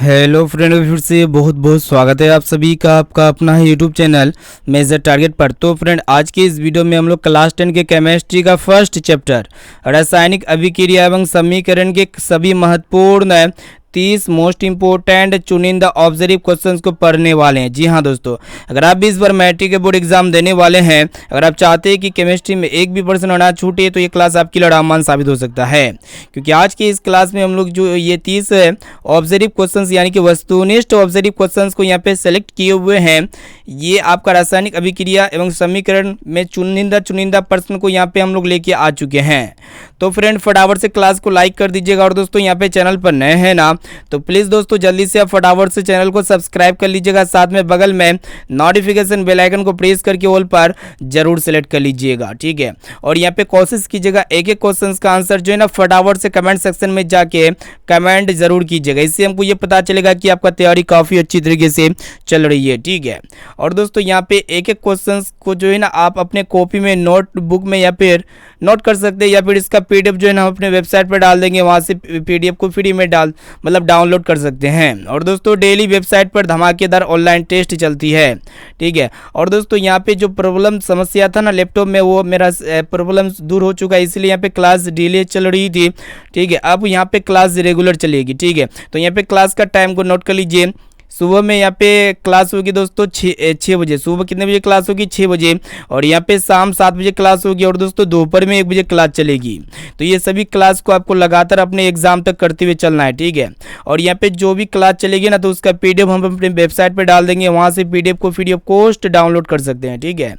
Hello friend, फिर से बहुत बहुत स्वागत है आप सभी का आपका अपना है यूट्यूब चैनल मेजर टारगेट पर। तो फ्रेंड, आज के इस वीडियो में हम लोग क्लास 10 के केमिस्ट्री का फर्स्ट चैप्टर रासायनिक अभिक्रिया एवं समीकरण के सभी महत्वपूर्ण 30 मोस्ट इंपोर्टेंट चुनिंदा ऑब्जर्व क्वेश्चंस को पढ़ने वाले हैं। जी हाँ दोस्तों, अगर आप भी इस बार मैट्रिक के बोर्ड एग्जाम देने वाले हैं, अगर आप चाहते हैं कि केमिस्ट्री में एक भी पर्सन ना छूटे, तो ये क्लास आपके लिए रामबाण साबित हो सकता है। क्योंकि आज की इस क्लास में हम लोग जो ये 30 ऑब्जर्व क्वेश्चंस यानी कि वस्तुनिष्ठ ऑब्जर्व क्वेश्चंस को यहाँ पे सेलेक्ट किए हुए हैं। ये आपका रासायनिक अभिक्रिया एवं समीकरण में चुनिंदा प्रश्न को यहाँ पे हम लोग लेके आ चुके हैं। तो फ्रेंड, फटाफट से क्लास को लाइक कर दीजिएगा, और दोस्तों यहाँ पे चैनल पर नए हैं ना, तो प्लीज़ दोस्तों जल्दी से आप फटाफट से चैनल को सब्सक्राइब कर लीजिएगा। साथ में बगल में नोटिफिकेशन बेल आइकन को प्रेस करके ऑल पर जरूर सेलेक्ट कर लीजिएगा, ठीक है। और यहाँ पे कोशिश कीजिएगा एक एक क्वेश्चन का आंसर जो है ना फटाफट से कमेंट सेक्शन में जाके कमेंट जरूर कीजिएगा। इससे हमको ये पता चलेगा कि आपका तैयारी काफ़ी अच्छी तरीके से चल रही है, ठीक है। और दोस्तों यहाँ पे एक एक क्वेश्चन को जो है ना आप अपने कॉपी में नोटबुक में या फिर नोट कर सकते हैं, या फिर इसका पीडीएफ जो है ना हम अपने वेबसाइट पर डाल देंगे, वहाँ से पीडीएफ को फ्री में डाउनलोड कर सकते हैं। और दोस्तों डेली वेबसाइट पर धमाकेदार ऑनलाइन टेस्ट चलती है, ठीक है। और दोस्तों यहाँ पे जो प्रॉब्लम समस्या था ना लैपटॉप में, वो मेरा प्रॉब्लम दूर हो चुका है, इसलिए यहाँ पे क्लास डिले चल रही थी, ठीक है। अब यहाँ पे क्लास रेगुलर चलेगी, ठीक है। तो यहाँ पे क्लास का टाइम को नोट कर लीजिए। सुबह में यहाँ पे क्लास होगी दोस्तों 6 बजे। सुबह कितने बजे क्लास होगी? 6 बजे। और यहाँ पे शाम 7 बजे क्लास होगी, और दोस्तों दोपहर में 1 बजे क्लास चलेगी। तो ये सभी क्लास को आपको लगातार अपने एग्जाम तक करते हुए चलना है, ठीक है। और यहाँ पे जो भी क्लास चलेगी ना, तो उसका पीडीएफ हम अपने वेबसाइट पर डाल देंगे, वहाँ से पीडीएफ को फ्री ऑफ कॉस्ट डाउनलोड कर सकते हैं, ठीक है।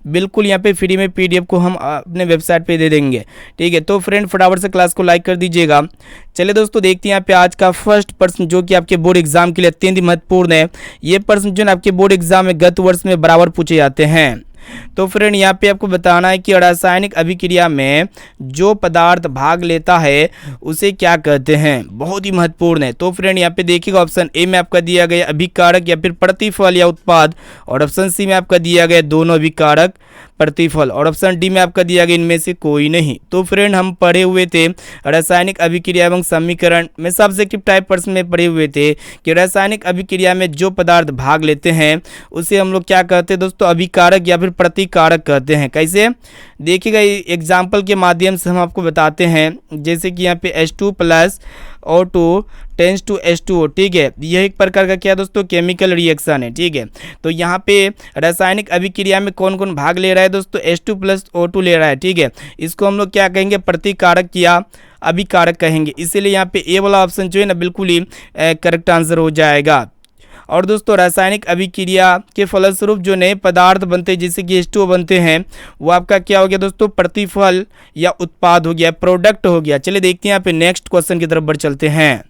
बिल्कुल यहाँ पे फ्री में पीडीएफ को हम अपने वेबसाइट पे दे देंगे, ठीक है। तो फ्रेंड, फटाफट से क्लास को लाइक कर दीजिएगा। चलिए दोस्तों, देखते हैं यहाँ पे आज का फर्स्ट प्रश्न, जो कि आपके बोर्ड एग्जाम के लिए अत्यंत महत्वपूर्ण है। ये प्रश्न जो है आपके बोर्ड एग्जाम में गत वर्ष में बराबर पूछे जाते हैं। तो फ्रेंड, यहाँ पे आपको बताना है कि रासायनिक अभिक्रिया में जो पदार्थ भाग लेता है उसे क्या कहते हैं। बहुत ही महत्वपूर्ण है। तो फ्रेंड, यहाँ पे देखिएगा, ऑप्शन ए में आपका दिया गया अभिकारक या फिर प्रतिफल या उत्पाद, और ऑप्शन सी में आपका दिया गया दोनों अभिकारक प्रतिफल, और ऑप्शन डी में आपका दिया गया इनमें से कोई नहीं। तो फ्रेंड, हम पढ़े हुए थे रासायनिक अभिक्रिया एवं समीकरण में सब्जेक्टिव टाइप प्रश्न में पढ़े हुए थे कि रासायनिक अभिक्रिया में जो पदार्थ भाग लेते हैं उसे हम लोग क्या कहते हैं दोस्तों? अभिकारक या फिर प्रतिकारक कहते हैं। कैसे? देखिएगा, एग्जाम्पल के माध्यम से हम आपको बताते हैं। जैसे कि यहाँ पे H2 + O2 tense to H2O, ठीक है। यह एक प्रकार का क्या दोस्तों? केमिकल रिएक्शन है, ठीक है। तो यहाँ पे रासायनिक अभिक्रिया में कौन कौन भाग ले रहा है दोस्तों? H2 + O2 ले रहा है, ठीक है। इसको हम लोग क्या कहेंगे? प्रतिकारक या अभिकारक कहेंगे। इसीलिए यहाँ पे ए वाला ऑप्शन जो है ना बिल्कुल ही करेक्ट आंसर हो जाएगा। और दोस्तों, रासायनिक अभिक्रिया के फलस्वरूप जो नए पदार्थ बनते हैं, जैसे कि H2O बनते हैं, वो आपका क्या हो गया दोस्तों? प्रतिफल या उत्पाद हो गया, प्रोडक्ट हो गया। चलिए देखते हैं यहाँ पे नेक्स्ट क्वेश्चन की तरफ बढ़ चलते हैं।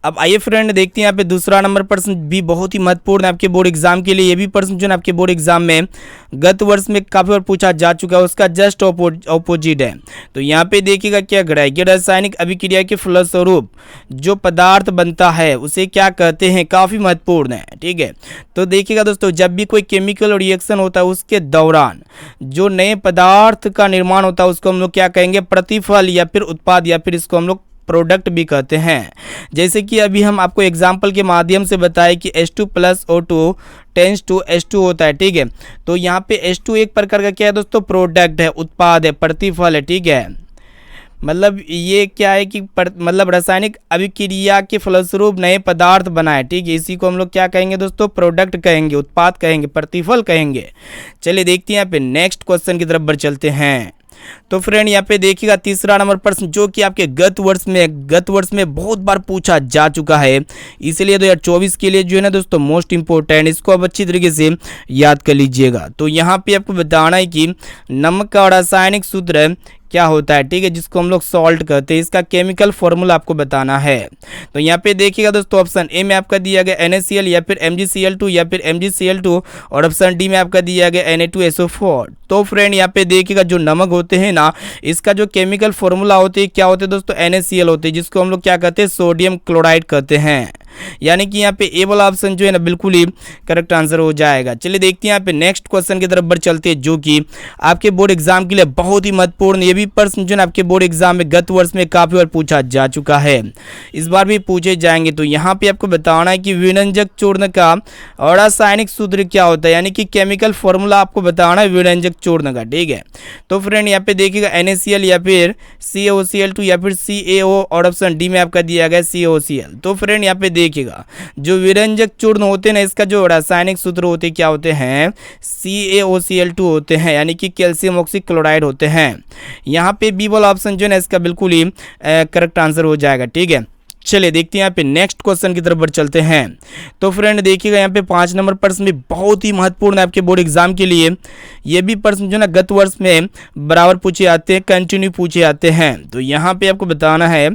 अब आइए फ्रेंड, देखते हैं यहाँ पे दूसरा नंबर प्रश्न भी बहुत ही महत्वपूर्ण है आपके बोर्ड एग्जाम के लिए। ये भी प्रश्न जो है आपके बोर्ड एग्जाम में गत वर्ष में काफी बार पूछा जा चुका है, उसका जस्ट ऑपोजिट है। तो यहाँ पे देखिएगा क्या कह रहा है कि रासायनिक अभिक्रिया के फलस्वरूप जो पदार्थ बनता है उसे क्या कहते हैं। काफी महत्वपूर्ण है, ठीक है। तो देखिएगा दोस्तों, जब भी कोई केमिकल रिएक्शन होता है उसके दौरान जो नए पदार्थ का निर्माण होता है उसको हम लोग क्या कहेंगे? प्रतिफल या फिर उत्पाद, या फिर इसको हम लोग प्रोडक्ट भी कहते हैं। जैसे कि अभी हम आपको एग्जाम्पल के माध्यम से बताएं कि H2 + O2 tense to H2 होता है, ठीक है। तो यहाँ पे H2 एक प्रकार का क्या है दोस्तों? प्रोडक्ट है, उत्पाद है, प्रतिफल है, ठीक है। मतलब ये क्या है कि मतलब रासायनिक अभिक्रिया के फलस्वरूप नए पदार्थ बनाए, ठीक है। इसी को हम लोग क्या कहेंगे दोस्तों? प्रोडक्ट कहेंगे, उत्पाद कहेंगे, प्रतिफल कहेंगे। चलिए देखते हैं यहाँ पे नेक्स्ट क्वेश्चन की तरफ बढ़ चलते हैं। तो फ्रेंड, यहाँ पे देखिएगा तीसरा नंबर प्रश्न, जो कि आपके गत वर्ष में बहुत बार पूछा जा चुका है, इसलिए 2024 के लिए जो है ना दोस्तों मोस्ट इंपोर्टेंट, इसको आप अच्छी तरीके से याद कर लीजिएगा। तो यहाँ पे आपको बताना है कि नमक का रासायनिक सूत्र क्या होता है, ठीक है, जिसको हम लोग सॉल्ट कहते हैं। इसका केमिकल फॉर्मूला आपको बताना है। तो यहाँ पे देखिएगा दोस्तों, ऑप्शन ए में आपका दिया गया NaCl या फिर MgCl2 या फिर MgCl2, और ऑप्शन डी में आपका दिया गया Na2SO4। तो फ्रेंड, यहाँ पे देखिएगा जो नमक होते हैं ना, इसका जो केमिकल फॉर्मूला होते हैं क्या होते हैं दोस्तों? NaCl होते हैं, जिसको हम लोग क्या कहते हैं? सोडियम क्लोराइड कहते हैं। यानी कि यहाँ पे ए वाला ऑप्शन जो है ना बिल्कुल ही करेक्ट आंसर हो जाएगा। चलिए देखते हैं यहाँ पे नेक्स्ट क्वेश्चन की तरफ बढ़ चलते हैं, जो कि आपके बोर्ड एग्जाम के लिए बहुत ही महत्वपूर्ण, ये भी प्रश्न जो है आपके बोर्ड एग्जाम में गत वर्ष में काफी बार पूछा जा चुका है, इस बार भी पूछे जाएंगे। तो यहाँ पे आपको बताना है कि विरंजक चूर्ण का रासायनिक सूत्र क्या होता है, यानी कि केमिकल फॉर्मूला आपको बताना है विरंजक चूर्ण का, ठीक है। तो फ्रेंड यहाँ पे देखिएगा NaCl या फिर CaOCl2 या फिर CaO और ऑप्शन डी में आपका दिया गया CaOCl। तो फ्रेंड यहाँ पे देखिएगा जो विरंजक चूर्ण होते हैं ना, इसका जो रासायनिक सूत्र होते क्या होते हैं, CaOCl2 होते हैं, यानी कि कैल्शियम ऑक्सीक्लोराइड होते हैं। यहाँ पे बी वाला ऑप्शन जो है ना इसका बिल्कुल ही करेक्ट आंसर हो जाएगा, ठीक है। चलिए देखते हैं यहाँ पे नेक्स्ट क्वेश्चन की तरफ बढ़ चलते हैं। तो फ्रेंड देखिएगा यहाँ पे 5 नंबर प्रश्न भी बहुत ही महत्वपूर्ण है आपके बोर्ड एग्जाम के लिए। ये भी प्रश्न जो ना गत वर्ष में बराबर पूछे आते हैं, कंटिन्यू पूछे आते हैं। तो यहाँ पे आपको बताना है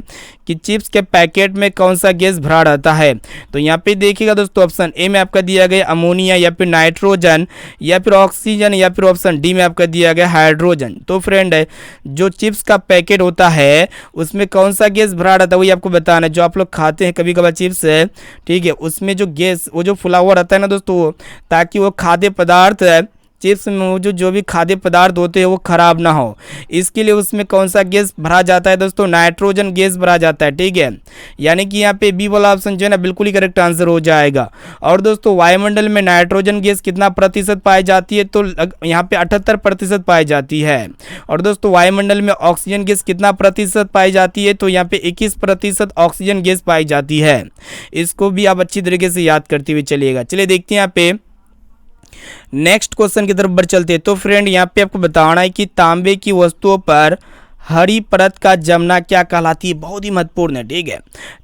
कि चिप्स के पैकेट में कौन सा गैस भरा रहता है। तो यहाँ पे देखिएगा दोस्तों ऑप्शन ए में आपका दिया गया अमोनिया या फिर नाइट्रोजन या फिर ऑक्सीजन या फिर ऑप्शन डी में आपका दिया गया हाइड्रोजन। तो फ्रेंड जो चिप्स का पैकेट होता है उसमें कौन सा गैस भरा रहता है वही आपको बताना है। जो आप लोग खाते हैं कभी कभार चिप्स है, ठीक है, उसमें जो गैस वो जो फुला हुआ रहता है ना दोस्तों, ताकि वो खाद्य पदार्थ चिप्स में मौजूद जो भी खाद्य पदार्थ होते हैं वो खराब ना हो, इसके लिए उसमें कौन सा गैस भरा जाता है दोस्तों, नाइट्रोजन गैस भरा जाता है, ठीक है। यानी कि यहाँ पे बी वाला ऑप्शन जो है ना बिल्कुल ही करेक्ट आंसर हो जाएगा। और दोस्तों वायुमंडल में नाइट्रोजन गैस कितना प्रतिशत पाई जाती है, तो यहाँ पे 78% पाई जाती है। और दोस्तों वायुमंडल में ऑक्सीजन गैस कितना प्रतिशत पाई जाती है, तो यहाँ पे 21% ऑक्सीजन गैस पाई जाती है। इसको भी आप अच्छी तरीके से याद करते हुए चलिएगा। चलिए देखते हैं यहाँ पे नेक्स्ट क्वेश्चन की तरफ बढ़ चलते हैं। तो फ्रेंड यहाँ पे आपको बताना है कि तांबे की वस्तुओं पर हरी परत का जमना क्या कहलाती है, बहुत ही महत्वपूर्ण है, ठीक है।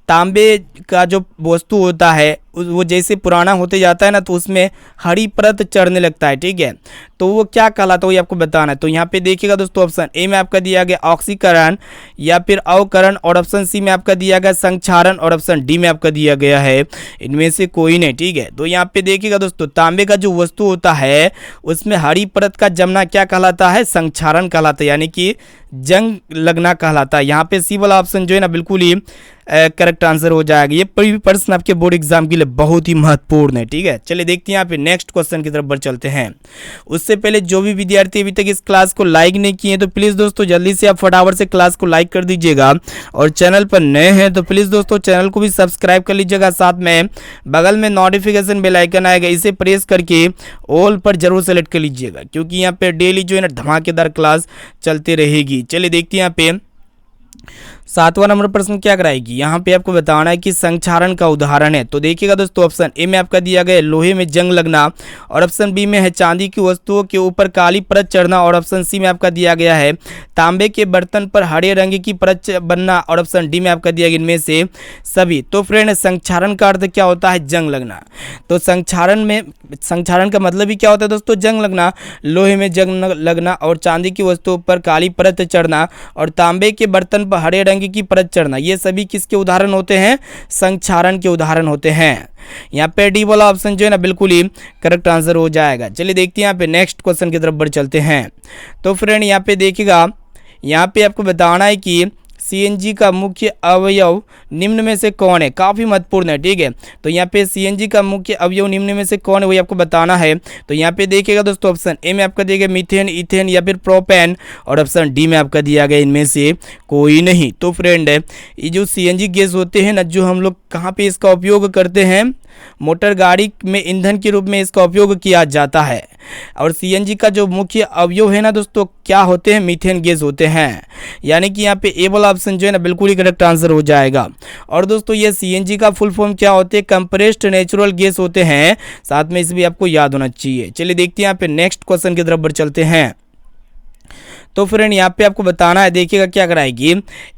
तांबे का जो वस्तु होता है वो जैसे पुराना होते जाता है ना, तो उसमें हरी परत चढ़ने लगता है, ठीक है। तो वो क्या कहलाता है वो आपको बताना है। तो यहाँ पे देखिएगा दोस्तों ऑप्शन ए में आपका दिया गया ऑक्सीकरण या फिर अवकरण और ऑप्शन सी में आपका दिया गया संक्षारण और ऑप्शन डी में आपका दिया गया है इनमें से कोई नहीं, ठीक है। तो यहाँ पे देखिएगा दोस्तों तांबे का जो वस्तु होता है उसमें हरी परत का जमना क्या कहलाता है, संक्षारण कहलाता है, यानी कि जंग लगना कहलाता है। यहाँ पे सी वाला ऑप्शन जो है ना बिल्कुल ही करेक्ट आंसर हो जाएगा। ये प्रश्न आपके बोर्ड एग्जाम के लिए बहुत ही महत्वपूर्ण है, ठीक है। चलिए देखते हैं यहाँ पे नेक्स्ट क्वेश्चन की तरफ बढ़ चलते हैं। उससे पहले जो भी विद्यार्थी अभी तक इस क्लास को लाइक नहीं किए तो प्लीज़ दोस्तों जल्दी से आप फटाफट से क्लास को लाइक कर दीजिएगा, और चैनल पर नए हैं तो प्लीज़ दोस्तों चैनल को भी सब्सक्राइब कर लीजिएगा। साथ में बगल में नोटिफिकेशन बेल आइकन आएगा, इसे प्रेस करके ऑल पर जरूर सेलेक्ट कर लीजिएगा, क्योंकि यहाँ पे डेली जो है ना धमाकेदार क्लास चलती रहेगी। चलिए देखते हैं यहाँ पे 7वां नंबर प्रश्न क्या कराएगी। यहाँ पे आपको बताना है कि संक्षारण का उदाहरण है। तो देखिएगा दोस्तों ऑप्शन ए में आपका दिया गया लोहे में जंग लगना, और ऑप्शन बी में है चांदी की वस्तुओं के ऊपर काली परत चढ़ना, और ऑप्शन सी में आपका दिया गया है तांबे के बर्तन पर हरे रंग की परत बनना, और ऑप्शन डी में आपका दिया गया इनमें से सभी। तो फ्रेंड संक्षारण का अर्थ क्या होता है, जंग लगना। तो संक्षारण का मतलब ही क्या होता है दोस्तों, जंग लगना। लोहे में जंग लगना और चांदी की वस्तुओं पर काली परत चढ़ना और तांबे के बर्तन पर हरे रंग की परत चढ़ना, ये सभी किसके उदाहरण होते हैं, संक्षारण के उदाहरण होते हैं। यहाँ पे डी वाला ऑप्शन जो है ना बिल्कुल ही करेक्ट आंसर हो जाएगा। चलिए देखते हैं यहाँ पे नेक्स्ट क्वेश्चन की तरफ बढ़ चलते हैं। तो फ्रेंड यहाँ पे देखिएगा, यहाँ पे आपको बताना है कि CNG का मुख्य अवयव निम्न में से कौन है, काफ़ी महत्वपूर्ण है, ठीक है। तो यहाँ पे CNG का मुख्य अवयव निम्न में से कौन है वही आपको बताना है। तो यहाँ पे देखिएगा दोस्तों ऑप्शन ए में आपका दिया गया मीथेन, इथेन या फिर प्रोपेन, और ऑप्शन डी में आपका दिया गया इनमें से कोई नहीं। तो फ्रेंड ये जो CNG गैस होते हैं ना, जो हम लोग कहाँ पे इसका उपयोग करते हैं, मोटर गाड़ी में ईंधन के रूप में इसका उपयोग किया जाता है। और CNG का जो मुख्य अवयव है ना दोस्तों क्या होते हैं, मीथेन गैस होते हैं। यानी कि यहाँ पे ए वाला ऑप्शन जो है ना बिल्कुल ही करेक्ट आंसर हो जाएगा। और दोस्तों ये CNG का फुल फॉर्म क्या होते हैं, कंप्रेस्ड नेचुरल गैस होते हैं। साथ में इस भी आपको याद होना चाहिए। चलिए देखते हैं यहाँ पे नेक्स्ट क्वेश्चन की तरफ बढ़ चलते हैं। तो फ्रेंड यहाँ पे आपको बताना है, देखिएगा क्या कराएगी,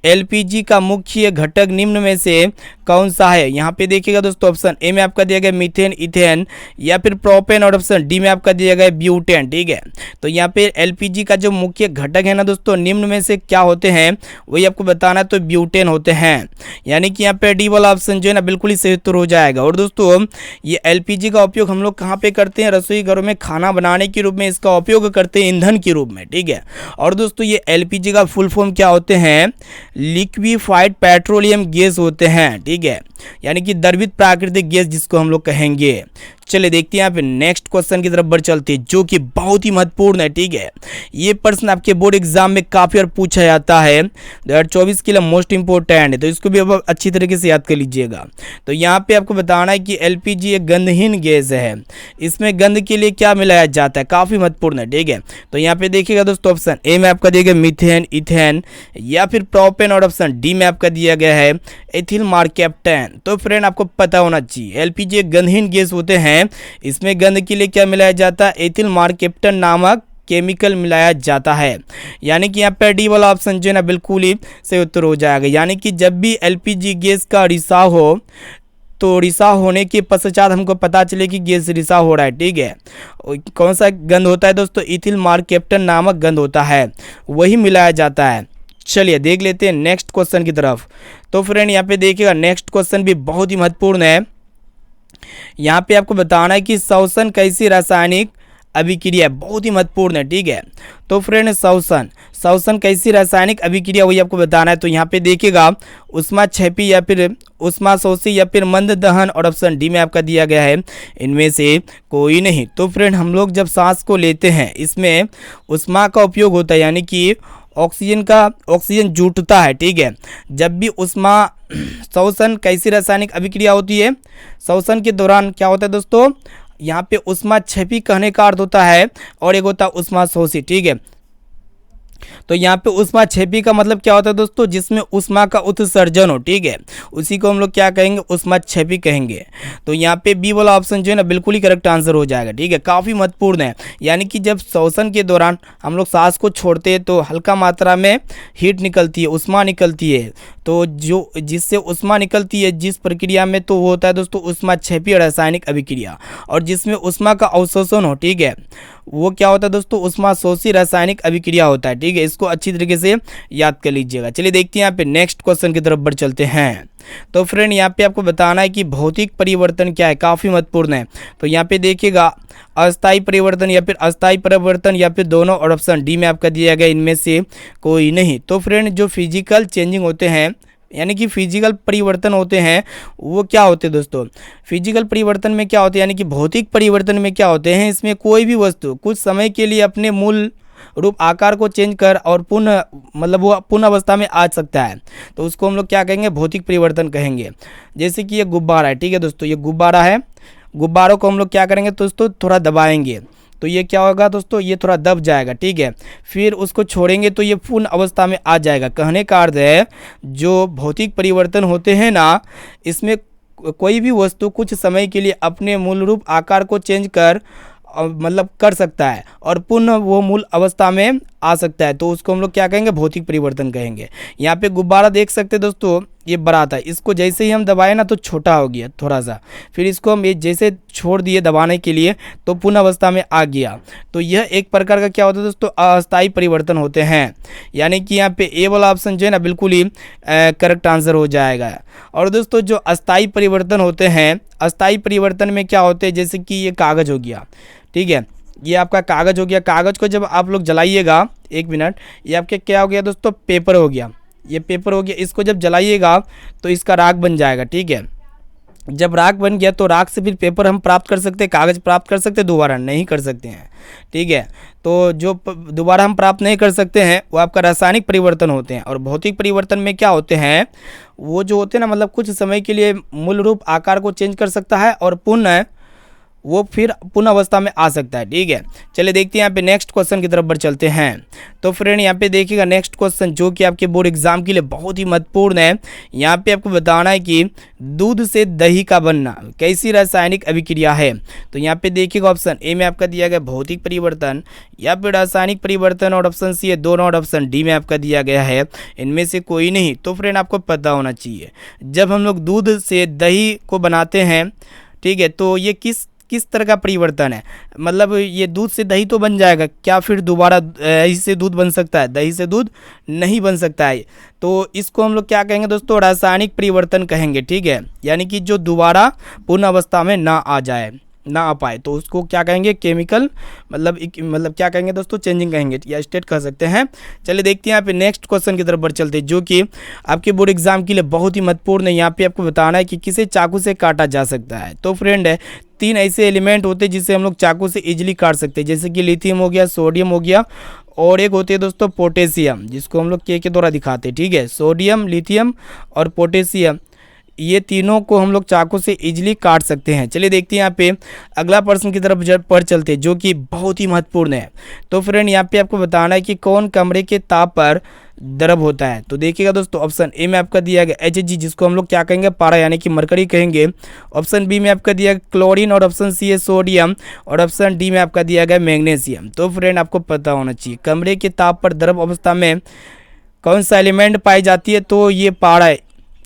LPG का मुख्य घटक निम्न में से कौन सा है। यहाँ पे देखिएगा दोस्तों ऑप्शन ए में आपका दिया गया मीथेन, इथेन या फिर प्रोपेन, और ऑप्शन डी में आपका दिया गया ब्यूटेन, ठीक है। तो यहाँ पे LPG का जो मुख्य घटक है ना दोस्तों, निम्न में से क्या होते हैं वही आपको बताना है, तो ब्यूटेन होते हैं। यानी कि यहाँ पे डी वाला ऑप्शन जो है ना बिल्कुल ही सही उत्तर हो जाएगा। और दोस्तों ये LPG का उपयोग हम लोग कहाँ पे करते हैं, रसोई घरों में खाना बनाने के रूप में इसका उपयोग करते हैं, ईंधन के रूप में, ठीक है। और दोस्तों ये एलपीजी का फुल फॉर्म क्या होते हैं, लिक्विफाइड पेट्रोलियम गैस होते हैं, ठीक है, यानी कि द्रवित प्राकृतिक गैस जिसको हम लोग कहेंगे। चलिए देखते हैं यहाँ पे नेक्स्ट क्वेश्चन की तरफ बढ़ चलते हैं, जो कि बहुत ही महत्वपूर्ण है, ठीक है। ये प्रश्न आपके बोर्ड एग्जाम में काफी बार पूछा जाता है, 2024 के लिए मोस्ट इंपोर्टेंट है, तो इसको भी अब अच्छी तरीके से याद कर लीजिएगा। तो यहाँ पे आपको बताना है कि एलपीजी एक गंधहीन गैस है, इसमें गंध के लिए क्या मिलाया जाता है, काफी महत्वपूर्ण है, ठीक है। तो यहाँ पे देखिएगा दोस्तों, ऑप्शन ए में आपका दिया गया मीथेन, इथेन या फिर प्रोपेन, और ऑप्शन डी में आपका दिया गया है एथिल मार्केप्टेन। तो फ्रेंड आपको पता होना चाहिए एलपीजी एक गंधहीन गैस होते हैं, इसमें गंध के लिए क्या मिलाया जाता है, एथिल मार्केप्टेन नामक केमिकल मिलाया जाता है। यानी कि यहाँ पे डी वाला ऑप्शन जो है ना बिल्कुल ही सही उत्तर हो जाएगा। यानी कि जब भी एलपीजी गैस का रिसाव हो तो रिसाव होने के पश्चात हमको पता चले कि गैस रिसाव हो रहा है, ठीक है, कौन सा गंध होता है दोस्तों, इथिल मार्केप्टेन नामक गंध होता है, वही मिलाया जाता है। चलिए देख लेते हैं नेक्स्ट क्वेश्चन की तरफ। तो फ्रेंड यहाँ पे देखिएगा नेक्स्ट क्वेश्चन भी बहुत ही महत्वपूर्ण है। यहाँ पे आपको बताना है कि श्वसन कैसी रासायनिक अभिक्रिया, बहुत ही महत्वपूर्ण है, ठीक है। तो फ्रेंड श्वसन कैसी रासायनिक अभिक्रिया वही आपको बताना है। तो यहाँ पे देखिएगा ऊष्माक्षेपी या फिर ऊष्माशोषी या फिर मंद दहन, और ऑप्शन डी में आपका दिया गया है इनमें से कोई नहीं। तो फ्रेंड हम लोग जब सांस को लेते हैं इसमें ऊष्मा का उपयोग होता है, यानी कि ऑक्सीजन जुटता है, ठीक है। जब भी श्वसन कैसी रासायनिक अभिक्रिया होती है, श्वसन के दौरान क्या होता है दोस्तों, यहाँ पे ऊष्माक्षेपी कहने का अर्थ होता है और एक होता है ऊष्माशोषी, ठीक है। तो यहाँ पे ऊष्माक्षेपी का मतलब क्या होता है दोस्तों, जिसमें ऊष्मा का उत्सर्जन हो, ठीक है, उसी को हम लोग क्या कहेंगे, ऊष्माक्षेपी कहेंगे। तो यहाँ पे बी वाला ऑप्शन जो है ना बिल्कुल ही करेक्ट आंसर हो जाएगा, ठीक है, काफ़ी महत्वपूर्ण है। यानी कि जब श्वसन के दौरान हम लोग सांस को छोड़ते हैं तो हल्का मात्रा में हीट निकलती है, ऊष्मा निकलती है, तो जो जिससे ऊष्मा निकलती है जिस प्रक्रिया में, तो वो होता है दोस्तों ऊष्माक्षेपी रासायनिक अभिक्रिया। और जिसमें ऊष्मा का अवशोषण हो, ठीक है, वो क्या होता है दोस्तों, ऊष्माशोषी रासायनिक अभिक्रिया होता है, ठीक है। इसको अच्छी तरीके से याद कर लीजिएगा। चलिए देखते हैं यहाँ पे नेक्स्ट क्वेश्चन की तरफ बढ़ चलते हैं। तो फ्रेंड यहाँ पे आपको बताना है कि भौतिक परिवर्तन क्या है, काफ़ी महत्वपूर्ण है। तो यहाँ पे देखिएगा अस्थायी परिवर्तन या फिर अस्थायी परिवर्तन या फिर दोनों, और ऑप्शन डी में आपका दिया गया इनमें से कोई नहीं। तो फ्रेंड जो फिजिकल चेंजिंग होते हैं, यानी कि फिजिकल परिवर्तन होते हैं, वो क्या होते हैं दोस्तों, फिजिकल परिवर्तन में क्या होते हैं, यानी कि भौतिक परिवर्तन में क्या होते हैं, इसमें कोई भी वस्तु कुछ समय के लिए अपने मूल रूप आकार को चेंज कर और पुनः मतलब वो पुनः अवस्था में आ सकता है, तो उसको हम लोग क्या कहेंगे, भौतिक परिवर्तन कहेंगे। जैसे कि ये गुब्बारा है, ठीक है दोस्तों, ये गुब्बारा है, गुब्बारों को हम लोग क्या करेंगे दोस्तों, थोड़ा दबाएंगे तो ये क्या होगा दोस्तों, ये थोड़ा दब जाएगा, ठीक है, फिर उसको छोड़ेंगे तो ये पूर्ण अवस्था में आ जाएगा। कहने का अर्थ है जो भौतिक परिवर्तन होते हैं ना, इसमें कोई भी वस्तु कुछ समय के लिए अपने मूल रूप आकार को चेंज कर मतलब कर सकता है और पुनः वो मूल अवस्था में आ सकता है, तो उसको हम लोग क्या कहेंगे, भौतिक परिवर्तन कहेंगे। यहाँ पे गुब्बारा देख सकते हैं दोस्तों, ये बड़ा था, इसको जैसे ही हम दबाए ना तो छोटा हो गया थोड़ा सा, फिर इसको हम ये जैसे छोड़ दिए दबाने के लिए तो पुनः अवस्था में आ गया। तो यह एक प्रकार का क्या होता है दोस्तों, अस्थायी परिवर्तन होते हैं। यानी कि यहाँ पे ए वाला ऑप्शन जो है ना बिल्कुल ही करेक्ट आंसर हो जाएगा। और दोस्तों जो अस्थायी परिवर्तन होते हैं, अस्थायी परिवर्तन में क्या होते हैं, जैसे कि ये कागज़ हो गया, ठीक है, ये आपका कागज़ हो गया, कागज़ को जब आप लोग जलाइएगा, एक मिनट, ये आपके क्या हो गया दोस्तों, पेपर हो गया, ये पेपर हो गया, इसको जब जलाइएगा तो इसका राख बन जाएगा, ठीक है। जब राख बन गया तो राख से फिर पेपर हम प्राप्त कर सकते हैं, कागज़ प्राप्त कर सकते हैं, दोबारा नहीं कर सकते हैं, ठीक है। तो जो दोबारा हम प्राप्त नहीं कर सकते हैं वो आपका रासायनिक परिवर्तन होते हैं। और भौतिक परिवर्तन में क्या होते हैं, वो जो होते हैं ना, मतलब कुछ समय के लिए मूल रूप आकार को चेंज कर सकता है और पुनः वो फिर पुनः अवस्था में आ सकता है, ठीक है। चलिए देखते हैं यहाँ पे नेक्स्ट क्वेश्चन की तरफ बढ़ चलते हैं। तो फ्रेंड यहाँ पे देखिएगा नेक्स्ट क्वेश्चन जो कि आपके बोर्ड एग्जाम के लिए बहुत ही महत्वपूर्ण है। यहाँ पे आपको बताना है कि दूध से दही का बनना कैसी रासायनिक अभिक्रिया है। तो यहाँ पे देखिएगा ऑप्शन ए में आपका दिया गया भौतिक परिवर्तन या फिर रासायनिक परिवर्तन, और ऑप्शन सी है दोनों, और ऑप्शन डी में आपका दिया गया है इनमें से कोई नहीं। तो फ्रेंड आपको पता होना चाहिए जब हम लोग दूध से दही को बनाते हैं, ठीक है, तो ये किस तरह का परिवर्तन है, मतलब ये दूध से दही तो बन जाएगा, क्या फिर दोबारा दही से दूध बन सकता है, दही से दूध नहीं बन सकता है। तो इसको हम लोग क्या कहेंगे दोस्तों, रासायनिक परिवर्तन कहेंगे, ठीक है, यानी कि जो दोबारा पूर्ण अवस्था में ना आ जाए। ना आ पाए तो उसको क्या कहेंगे, केमिकल मतलब क्या कहेंगे दोस्तों, चेंजिंग कहेंगे या स्टेट कह सकते हैं। चलिए देखते हैं यहाँ पे नेक्स्ट क्वेश्चन की तरफ बढ़ चलते हैं, जो कि आपके बोर्ड एग्जाम के लिए बहुत ही महत्वपूर्ण है। यहाँ पे आपको बताना है कि किसे चाकू से काटा जा सकता है। तो फ्रेंड है, 3 ऐसे एलिमेंट होते हैं जिसे हम लोग चाकू से इजीली काट सकते हैं, जैसे कि लिथियम हो गया, सोडियम हो गया, और एक होती है दोस्तों पोटेशियम, जिसको हम लोग के द्वारा दिखाते हैं। ठीक है, सोडियम, लिथियम और पोटेशियम, ये तीनों को हम लोग चाकू से इजीली काट सकते हैं। चलिए देखते हैं यहाँ पे अगला प्रश्न की तरफ बढ़ चलते हैं, जो कि बहुत ही महत्वपूर्ण है। तो फ्रेंड यहाँ पे आपको बताना है कि कौन कमरे के ताप पर द्रव होता है। तो देखिएगा दोस्तों, ऑप्शन ए में आपका दिया गया Hg, जिसको हम लोग क्या कहेंगे, पारा यानी कि मरकरी कहेंगे। ऑप्शन बी में आपका दिया गया क्लोरीन, और ऑप्शन सी है सोडियम, और ऑप्शन डी में आपका दिया गया मैग्नीशियम। तो फ्रेंड आपको पता होना चाहिए कमरे के ताप पर द्रव अवस्था में कौन सा एलिमेंट पाई जाती है। तो ये पारा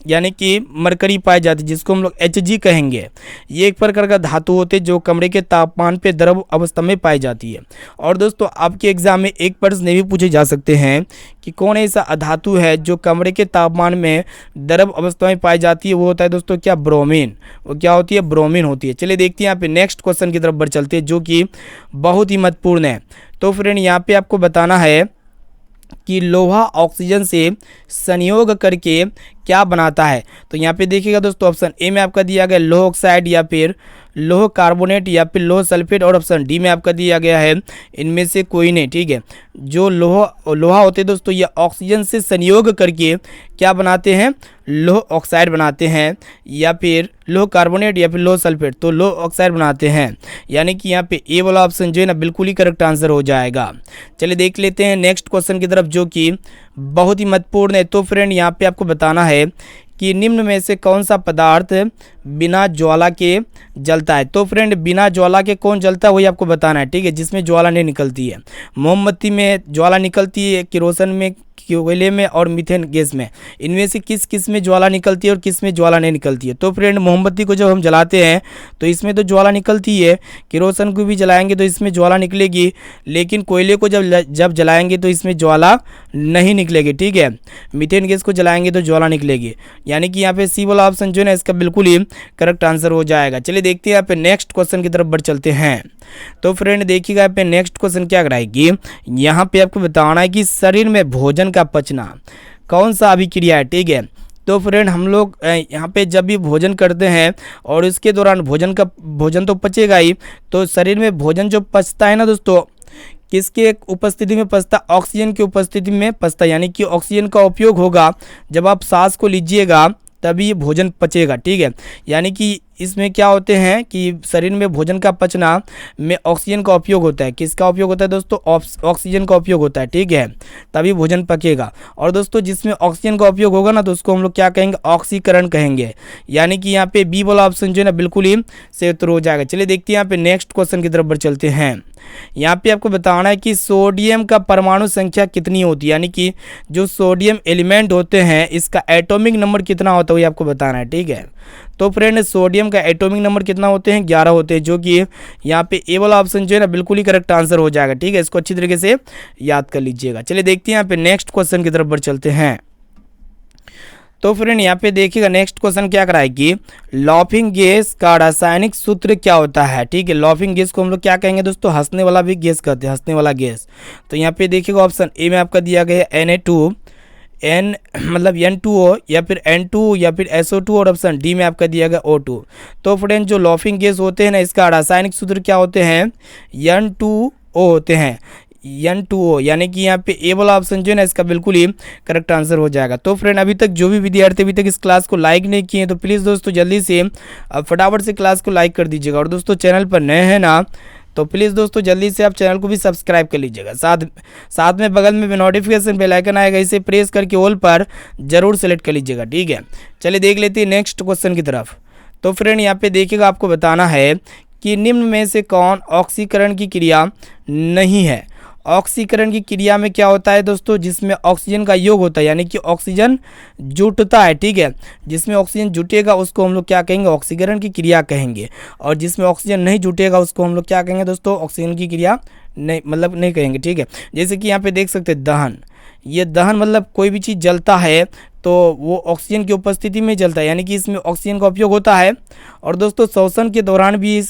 यानी कि मरकरी पाई जाती है, जिसको हम लोग Hg कहेंगे। ये एक प्रकार का धातु होते हैं जो कमरे के तापमान पे द्रव अवस्था में पाई जाती है। और दोस्तों आपके एग्जाम में एक प्रश्न ये भी पूछे जा सकते हैं कि कौन ऐसा अधातु है जो कमरे के तापमान में द्रव अवस्था में पाई जाती है। वो होता है दोस्तों क्या, ब्रोमीन। वो क्या होती है, ब्रोमीन होती है। चलिए देखते हैं यहाँ पे नेक्स्ट क्वेश्चन की तरफ बढ़ चलते हैं, जो कि बहुत ही महत्वपूर्ण है। तो फ्रेंड यहाँ पे आपको बताना है कि लोहा ऑक्सीजन से संयोग करके क्या बनाता है। तो यहाँ पे देखिएगा दोस्तों, ऑप्शन ए में आपका दिया गया लोह ऑक्साइड, या फिर लोह कार्बोनेट, या फिर लोह सल्फेट, और ऑप्शन डी में आपका दिया गया है इनमें से कोई नहीं। ठीक है, जो लोहा होते हैं दोस्तों, ये ऑक्सीजन से संयोग करके क्या बनाते हैं, लोह ऑक्साइड बनाते हैं, या फिर लोह कार्बोनेट, या फिर लोह सल्फेट। तो लोह ऑक्साइड बनाते हैं, यानी कि यहाँ पे ए वाला ऑप्शन जो है ना बिल्कुल ही करेक्ट आंसर हो जाएगा। चलिए देख लेते हैं नेक्स्ट क्वेश्चन की तरफ, जो कि बहुत ही महत्वपूर्ण है। तो फ्रेंड यहाँ पे आपको बताना है कि निम्न में से कौन सा पदार्थ बिना ज्वाला के जलता है। तो फ्रेंड बिना ज्वाला के कौन जलता है वही आपको बताना है। ठीक है, जिसमें ज्वाला नहीं निकलती है। मोमबत्ती में ज्वाला निकलती है, किरोसिन में, कोयले में, और मीथेन गैस में। इनमें से किस में ज्वाला निकलती है और किस में ज्वाला नहीं निकलती है। तो फ्रेंड मोमबत्ती को जब हम जलाते हैं तो इसमें तो ज्वाला निकलती है, किरोसिन को भी जलाएंगे तो इसमें ज्वाला निकलेगी, लेकिन कोयले को जब जलाएंगे तो इसमें ज्वाला नहीं निकलेगी। ठीक है, मीथेन गैस को जलाएंगे तो ज्वाला निकलेगी, यानी कि यहाँ पे सी वाला ऑप्शन जो है ना इसका बिल्कुल ही करेक्ट आंसर हो जाएगा। चलिए देखते हैं यहाँ पे नेक्स्ट क्वेश्चन की तरफ बढ़ चलते हैं। तो फ्रेंड देखिएगा यहाँ पे नेक्स्ट क्वेश्चन क्या कराएगी, यहाँ पे आपको बताना है कि शरीर में भोजन का पचना कौन सा अभिक्रिया है। ठीक है, तो फ्रेंड हम लोग यहाँ पे जब भी भोजन करते हैं और इसके दौरान भोजन तो पचेगा ही, तो शरीर में भोजन जो पचता है ना दोस्तों, किसके उपस्थिति में पचता, ऑक्सीजन की उपस्थिति में पचता, यानी कि ऑक्सीजन का उपयोग होगा जब आप सांस को लीजिएगा तभी ये भोजन पचेगा। ठीक है, यानी कि इसमें क्या होते हैं कि शरीर में भोजन का पचना में ऑक्सीजन का उपयोग होता है। किसका उपयोग होता है दोस्तों, ऑक्सीजन का उपयोग होता है। ठीक है, तभी भोजन पकेगा। और दोस्तों जिसमें ऑक्सीजन का उपयोग होगा ना तो उसको हम लोग क्या कहेंगे, ऑक्सीकरण कहेंगे, यानी कि यहाँ पे बी वाला ऑप्शन जो है ना बिल्कुल ही सही उत्तर हो जाएगा। चलिए देखते हैं यहाँ पे नेक्स्ट क्वेश्चन की तरफ बढ़ चलते हैं। यहाँ पे आपको बताना है कि सोडियम का परमाणु संख्या कितनी होती है, यानी कि जो सोडियम एलिमेंट होते हैं इसका एटॉमिक नंबर कितना होता है ये आपको बताना है। ठीक है, तो फ्रेंड सोडियम का एटॉमिक नंबर कितना होते हैं, 11 होते हैं, जो कि यहाँ पे ए वाला ऑप्शन जो है ना बिल्कुल ही करेक्ट आंसर हो जाएगा। ठीक है, इसको अच्छी तरीके से याद कर लीजिएगा। चलिए देखते हैं यहाँ पे नेक्स्ट क्वेश्चन की तरफ बढ़ चलते हैं। तो फ्रेंड यहाँ पे देखिएगा नेक्स्ट क्वेश्चन क्या कराएगी, लॉफिंग गैस का रासायनिक सूत्र क्या होता है। ठीक है, लॉफिंग गैस को हम लोग क्या कहेंगे दोस्तों, हंसने वाला भी गैस कहते हैं, हंसने वाला गैस। तो यहाँ पे देखिएगा ऑप्शन ए में आपका दिया गया है Na2 मतलब N2O, या फिर N2, या फिर SO2, और ऑप्शन डी में आपका दिया गया O2। तो फ्रेंड जो लॉफिंग गैस होते हैं ना इसका रासायनिक सूत्र क्या होते हैं, N2O होते हैं, N2O, यानी कि यहाँ पे ए वाला ऑप्शन जो है ना इसका बिल्कुल ही करेक्ट आंसर हो जाएगा। तो फ्रेंड अभी तक जो भी विद्यार्थी अभी तक इस क्लास को लाइक नहीं किए तो प्लीज़ दोस्तों जल्दी से फटाफट से क्लास को लाइक कर दीजिएगा। और दोस्तों चैनल पर नए हैं ना तो प्लीज़ दोस्तों जल्दी से आप चैनल को भी सब्सक्राइब कर लीजिएगा। साथ में बगल में नोटिफिकेशन बेल आइकन आएगा, इसे प्रेस करके ऑल पर जरूर सेलेक्ट कर लीजिएगा। ठीक है, चलिए देख लेते हैं नेक्स्ट क्वेश्चन की तरफ। तो फ्रेंड यहाँ पे देखिएगा आपको बताना है कि निम्न में से कौन ऑक्सीकरण की क्रिया नहीं है। ऑक्सीकरण की क्रिया में क्या होता है दोस्तों, जिसमें ऑक्सीजन का योग होता है, यानी कि ऑक्सीजन जुटता है। ठीक है, जिसमें ऑक्सीजन जुटेगा उसको हम लोग क्या कहेंगे, ऑक्सीकरण की क्रिया कहेंगे। और जिसमें ऑक्सीजन नहीं जुटेगा उसको हम लोग क्या कहेंगे दोस्तों, ऑक्सीजन की क्रिया नहीं कहेंगे। ठीक है, जैसे कि यहाँ पे देख सकते हैं दहन, ये दहन मतलब कोई भी चीज़ जलता है तो वो ऑक्सीजन की उपस्थिति में जलता है, यानी कि इसमें ऑक्सीजन का उपयोग होता है। और दोस्तों श्वसन के दौरान भी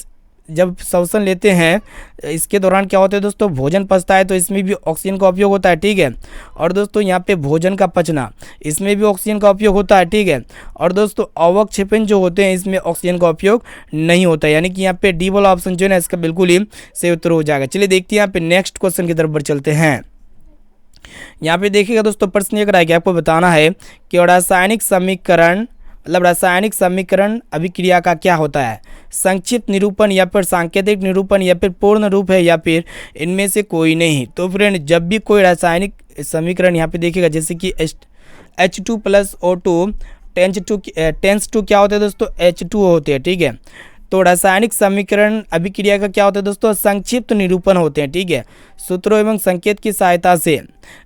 जब श्वसन लेते हैं इसके दौरान क्या होता है दोस्तों, भोजन पचता है तो इसमें भी ऑक्सीजन का उपयोग होता है, ठीक है। और दोस्तों यहाँ पे भोजन का पचना, इसमें भी ऑक्सीजन का उपयोग होता है, ठीक है। और दोस्तों अवक्षेपण जो होते हैं इसमें ऑक्सीजन का उपयोग नहीं होता है, यानी कि यहाँ पे डी वाला ऑप्शन जो है ना इसका बिल्कुल ही सही उत्तर हो जाएगा। चलिए देखते हैं यहाँ पे नेक्स्ट क्वेश्चन की तरफ बढ़ चलते हैं। यहाँ पे देखिएगा दोस्तों प्रश्न ये करा है कि आपको बताना है कि रासायनिक समीकरण मतलब रासायनिक समीकरण अभिक्रिया का क्या होता है, संक्षिप्त निरूपण या फिर सांकेतिक निरूपण या फिर पूर्ण रूप है या फिर इनमें से कोई नहीं। तो फ्रेंड जब भी कोई रासायनिक समीकरण यहाँ पे देखिएगा जैसे कि H2 + O2 टेंस टू क्या होता है दोस्तों, H2O होते हैं, ठीक है। तो रासायनिक समीकरण अभिक्रिया का क्या होता है दोस्तों, संक्षिप्त निरूपण होते हैं, ठीक है। सूत्रों एवं संकेत की सहायता से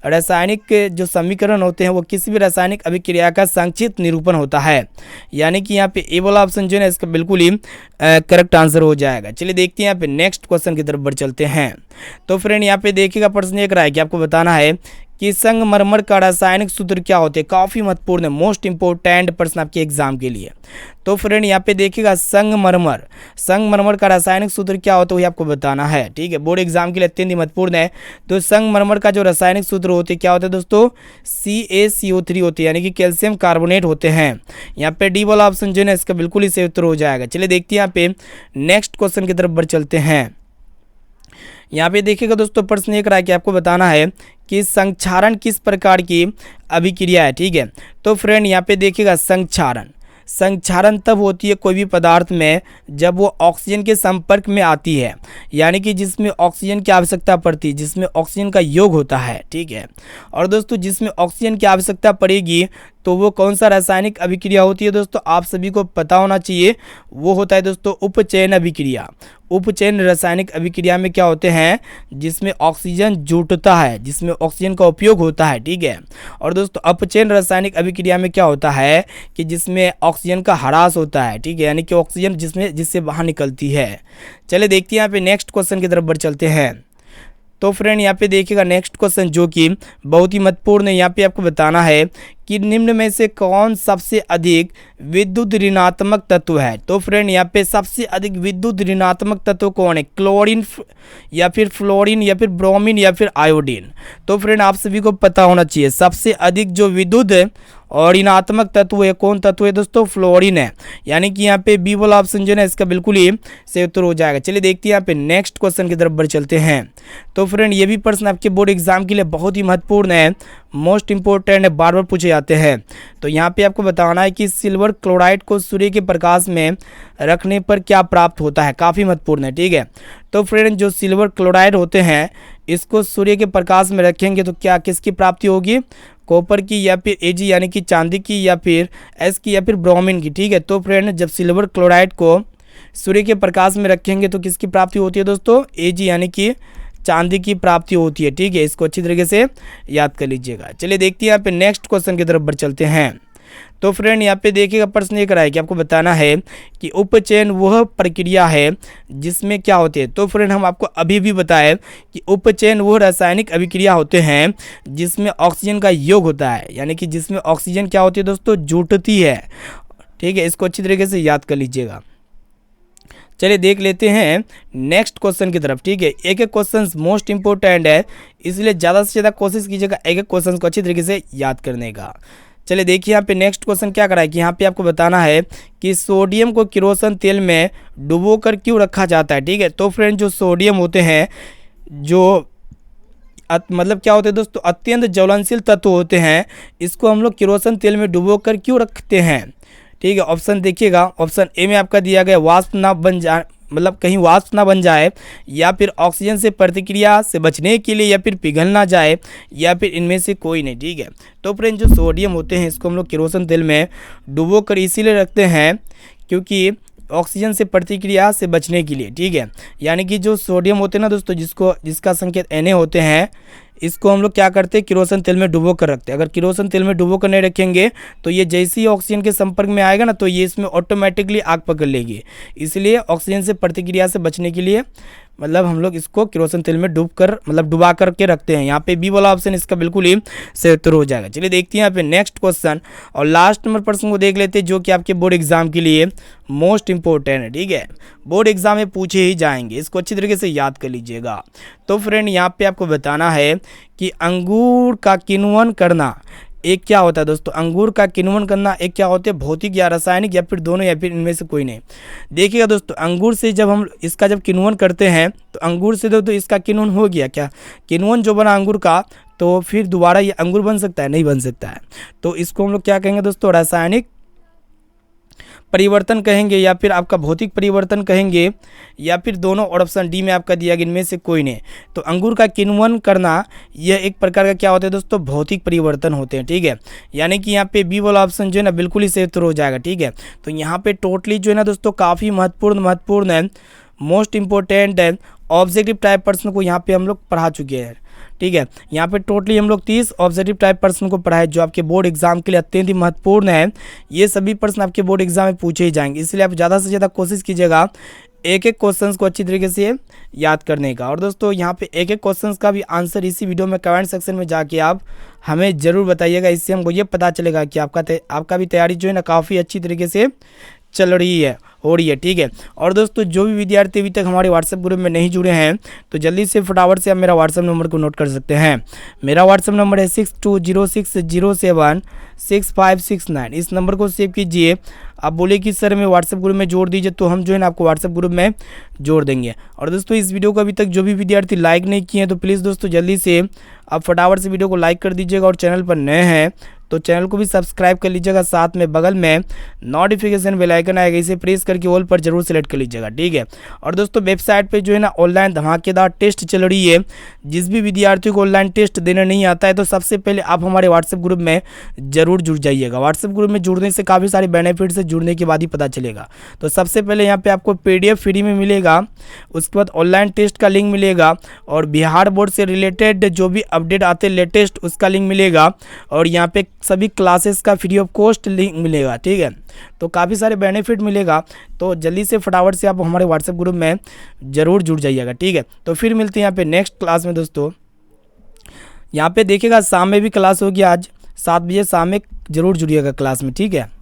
रासायनिक जो समीकरण होते हैं वो किसी भी रासायनिक अभिक्रिया का संक्षिप्त निरूपण होता है, यानी कि यहाँ पे ए वाला ऑप्शन जो है ना इसका बिल्कुल ही करेक्ट आंसर हो जाएगा। चलिए देखते हैं यहाँ पे नेक्स्ट क्वेश्चन की तरफ बढ़ चलते हैं। तो फ्रेंड यहाँ पे देखिएगा प्रश्न एक रहा है कि आपको बताना है कि संगमरमर का रासायनिक सूत्र क्या होते हैं, काफ़ी महत्वपूर्ण है, मोस्ट इंपोर्टेंट प्रश्न आपके एग्जाम के लिए। तो फ्रेंड यहाँ पे देखिएगा संगमरमर का रासायनिक सूत्र क्या होता है वही आपको बताना है, ठीक है। बोर्ड एग्जाम के लिए अत्यंत महत्वपूर्ण है। तो संगमरमर का जो रासायनिक सूत्र होते हैं क्या होते हैं दोस्तों, CaCO3 होते हैं, यानी कि कैल्शियम कार्बोनेट होते हैं। यहाँ पे डी वाला ऑप्शन जो है इसका बिल्कुल ही सही उत्तर हो जाएगा। चलिए देखते हैं यहाँ पे नेक्स्ट क्वेश्चन की तरफ बढ़ चलते हैं। यहाँ पे देखिएगा दोस्तों प्रश्न एक रहा है कि आपको बताना है कि संक्षारण किस प्रकार की अभिक्रिया है, ठीक है। तो फ्रेंड यहाँ पे देखिएगा संक्षारण तब होती है कोई भी पदार्थ में जब वो ऑक्सीजन के संपर्क में आती है, यानी कि जिसमें ऑक्सीजन की आवश्यकता पड़ती है, जिसमें ऑक्सीजन का योग होता है, ठीक है। और दोस्तों जिसमें ऑक्सीजन की आवश्यकता पड़ेगी तो वो कौन सा रासायनिक अभिक्रिया होती है दोस्तों, आप सभी को पता होना चाहिए, वो होता है दोस्तों उपचयन अभिक्रिया। उपचयन रासायनिक अभिक्रिया में क्या होते हैं, जिसमें ऑक्सीजन जुटता है, जिसमें ऑक्सीजन का उपयोग होता है, ठीक है। और दोस्तों अपचयन रासायनिक अभिक्रिया में क्या होता है कि जिसमें ऑक्सीजन का ह्रास होता है, ठीक है, यानी कि ऑक्सीजन जिससे बाहर निकलती है। चलिए देखते हैं यहाँ पे नेक्स्ट क्वेश्चन की तरफ बढ़ चलते हैं। तो फ्रेंड यहाँ पे देखिएगा नेक्स्ट क्वेश्चन जो कि बहुत ही महत्वपूर्ण है। यहाँ पे आपको बताना है कि निम्न में से कौन सबसे अधिक विद्युत ऋणात्मक तत्व है। तो फ्रेंड यहाँ पे सबसे अधिक विद्युत ऋणात्मक तत्व कौन है, क्लोरीन या फिर फ्लोरीन या फिर ब्रोमीन या फिर आयोडीन। तो फ्रेंड आप सभी को पता होना चाहिए सबसे अधिक जो विद्युत और ऋणात्मक तत्व है कौन तत्व है दोस्तों, फ्लोरीन है, यानी कि यहाँ पे बी वाला ऑप्शन जो है इसका बिल्कुल ही सही उत्तर हो जाएगा। चलिए देखते हैं यहाँ पे नेक्स्ट क्वेश्चन की तरफ बढ़ चलते हैं। तो फ्रेंड ये भी प्रश्न आपके बोर्ड एग्जाम के लिए बहुत ही महत्वपूर्ण है, मोस्ट इंपॉर्टेंट है, बार बार पूछे जाते हैं। तो यहाँ पे आपको बताना है कि सिल्वर क्लोराइड को सूर्य के प्रकाश में रखने पर क्या प्राप्त होता है, काफ़ी महत्वपूर्ण है, ठीक है। तो फ्रेंड जो सिल्वर क्लोराइड होते हैं इसको सूर्य के प्रकाश में रखेंगे तो क्या किसकी प्राप्ति होगी, कॉपर की या फिर Ag यानी कि चांदी की या फिर S की या फिर ब्रोमीन की, ठीक है। तो फ्रेंड जब सिल्वर क्लोराइड को सूर्य के प्रकाश में रखेंगे तो किसकी प्राप्ति होती है दोस्तों, Ag यानी कि चांदी की प्राप्ति होती है, ठीक है। इसको अच्छी तरीके से याद कर लीजिएगा। चलिए देखते हैं यहाँ पे नेक्स्ट क्वेश्चन की तरफ बढ़ चलते हैं। तो फ्रेंड यहाँ पे देखिएगा प्रश्न ये करा है कि आपको बताना है कि उपचयन वह प्रक्रिया है जिसमें क्या होते हैं। तो फ्रेंड हम आपको अभी भी बताएं कि उपचयन वह रासायनिक अभिक्रिया होते हैं जिसमें ऑक्सीजन का योग होता है, यानी कि जिसमें ऑक्सीजन क्या होती है दोस्तों, जुटती है, ठीक है। इसको अच्छी तरीके से याद कर लीजिएगा। चलिए देख लेते हैं नेक्स्ट क्वेश्चन की तरफ, ठीक है। एक एक क्वेश्चन मोस्ट इंपॉर्टेंट है, इसलिए ज़्यादा से ज़्यादा कोशिश कीजिएगा एक एक क्वेश्चन को अच्छी तरीके से याद करने का। चलिए देखिए यहाँ पे नेक्स्ट क्वेश्चन क्या करा है कि यहाँ पे आपको बताना है कि सोडियम को किरोसिन तेल में डुबोकर क्यों रखा जाता है, ठीक है। तो फ्रेंड जो सोडियम होते हैं जो मतलब क्या होते हैं दोस्तों, अत्यंत ज्वलनशील तत्व होते हैं, इसको हम लोग किरोसिन तेल में डुबोकर क्यों रखते हैं, ठीक है। ऑप्शन देखिएगा, ऑप्शन ए में आपका दिया गया वाष्प ना बन जाए, मतलब कहीं वाष्प ना बन जाए, या फिर ऑक्सीजन से प्रतिक्रिया से बचने के लिए, या फिर पिघल ना जाए, या फिर इनमें से कोई नहीं, ठीक है। तो फ्रेंड जो सोडियम होते हैं इसको हम लोग किरोसिन तेल में डुबो कर इसीलिए रखते हैं क्योंकि ऑक्सीजन से प्रतिक्रिया से बचने के लिए, ठीक है। यानी कि जो सोडियम होते हैं ना दोस्तों, जिसका संकेत Na होते हैं, इसको हम लोग क्या करते हैं, किरोसिन तेल में डुबो कर रखते हैं। अगर किरोसिन तेल में डुबो कर नहीं रखेंगे तो ये जैसे ही ऑक्सीजन के संपर्क में आएगा ना तो ये इसमें ऑटोमेटिकली आग पकड़ लेगी, इसलिए ऑक्सीजन से प्रतिक्रिया से बचने के लिए मतलब हम लोग इसको केरोसिन तेल में डुबा करके रखते हैं। यहाँ पे बी वाला ऑप्शन इसका बिल्कुल ही सही उत्तर हो जाएगा। चलिए देखते हैं यहाँ पे नेक्स्ट क्वेश्चन और लास्ट नंबर प्रश्न को देख लेते हैं, जो कि आपके बोर्ड एग्जाम के लिए मोस्ट इंपॉर्टेंट है। ठीक है, बोर्ड एग्जाम में पूछे ही जाएंगे, इसको अच्छी तरीके से याद कर लीजिएगा। तो फ्रेंड यहाँ पे आपको बताना है कि अंगूर का किण्वन करना एक क्या होता है दोस्तों। अंगूर का किण्वन करना एक क्या होते हैं, भौतिक या रासायनिक या फिर दोनों या फिर इनमें से कोई नहीं। देखिएगा दोस्तों, अंगूर से जब हम इसका जब किण्वन करते हैं तो अंगूर से तो इसका किण्वन हो गया, क्या किण्वन जो बना अंगूर का, तो फिर दोबारा ये अंगूर बन सकता है, नहीं बन सकता है। तो इसको हम लोग क्या कहेंगे दोस्तों, रासायनिक परिवर्तन कहेंगे या फिर आपका भौतिक परिवर्तन कहेंगे या फिर दोनों, और ऑप्शन डी में आपका दिया गया इनमें से कोई नहीं। तो अंगूर का किण्वन करना यह एक प्रकार का क्या होता है दोस्तों, भौतिक परिवर्तन होते हैं। ठीक है, यानी कि यहाँ पे बी वाला ऑप्शन जो है ना बिल्कुल ही सही उत्तर हो जाएगा। ठीक है, तो यहाँ पे टोटली जो है ना दोस्तों काफ़ी महत्वपूर्ण है, मोस्ट इंपॉर्टेंट है, ऑब्जेक्टिव टाइप प्रश्न को यहाँ पे हम लोग पढ़ा चुके हैं। ठीक है, यहाँ पे टोटली हम लोग 30 ऑब्जेक्टिव टाइप प्रश्न को पढ़ाए, जो आपके बोर्ड एग्जाम के लिए अत्यंत ही महत्वपूर्ण है। ये सभी प्रश्न आपके बोर्ड एग्जाम में पूछे ही जाएंगे, इसलिए आप ज़्यादा से ज़्यादा कोशिश कीजिएगा एक एक क्वेश्चंस को अच्छी तरीके से याद करने का। और दोस्तों यहाँ पे एक एक क्वेश्चंस का भी आंसर इसी वीडियो में कमेंट सेक्शन में जाके आप हमें ज़रूर बताइएगा, इससे हमको ये पता चलेगा कि आपका भी तैयारी जो है ना काफ़ी अच्छी तरीके से चल रही है, हो रही है। ठीक है, और दोस्तों जो भी विद्यार्थी अभी तक हमारे व्हाट्सएप ग्रुप में नहीं जुड़े हैं तो जल्दी से फटाफट से आप मेरा व्हाट्सएप नंबर को नोट कर सकते हैं। मेरा व्हाट्सएप नंबर है 6206076569। इस नंबर को सेव कीजिए। आप बोले कि सर मैं व्हाट्सएप ग्रुप में जोड़ दीजिए, तो हम जो है ना आपको व्हाट्सएप ग्रुप में जोड़ देंगे। और दोस्तों इस वीडियो को अभी तक जो भी विद्यार्थी लाइक नहीं किए हैं तो प्लीज़ दोस्तों जल्दी से आप फटाफट से वीडियो को लाइक कर दीजिएगा, और चैनल पर नए हैं तो चैनल को भी सब्सक्राइब कर लीजिएगा। साथ में बगल में नोटिफिकेशन बेल आइकन आएगा, इसे प्रेस करके ऑल पर जरूर सेलेक्ट कर लीजिएगा। ठीक है, और दोस्तों वेबसाइट पे जो है ना ऑनलाइन धमाकेदार टेस्ट चल रही है। जिस भी विद्यार्थी को ऑनलाइन टेस्ट देना नहीं आता है तो सबसे पहले आप हमारे व्हाट्सएप ग्रुप में जरूर जुड़ जाइएगा। व्हाट्सएप ग्रुप में जुड़ने से काफ़ी सारे बेनिफिट्स है, जुड़ने के बाद ही पता चलेगा। तो सबसे पहले यहाँ पे आपको PDF फ्री में मिलेगा, उसके बाद ऑनलाइन टेस्ट का लिंक मिलेगा, और बिहार बोर्ड से रिलेटेड जो भी अपडेट आते हैं लेटेस्ट उसका लिंक मिलेगा, और यहाँ पे सभी क्लासेस का फ्री ऑफ कॉस्ट लिंक मिलेगा। ठीक है, तो काफ़ी सारे बेनिफिट मिलेगा, तो जल्दी से फटाफट से आप हमारे व्हाट्सएप ग्रुप में ज़रूर जुड़ जाइएगा। ठीक है, तो फिर मिलते हैं यहाँ पे नेक्स्ट क्लास में दोस्तों। यहाँ पे देखिएगा शाम में भी क्लास होगी, आज 7 बजे शाम में ज़रूर जुड़िएगा क्लास में। ठीक है।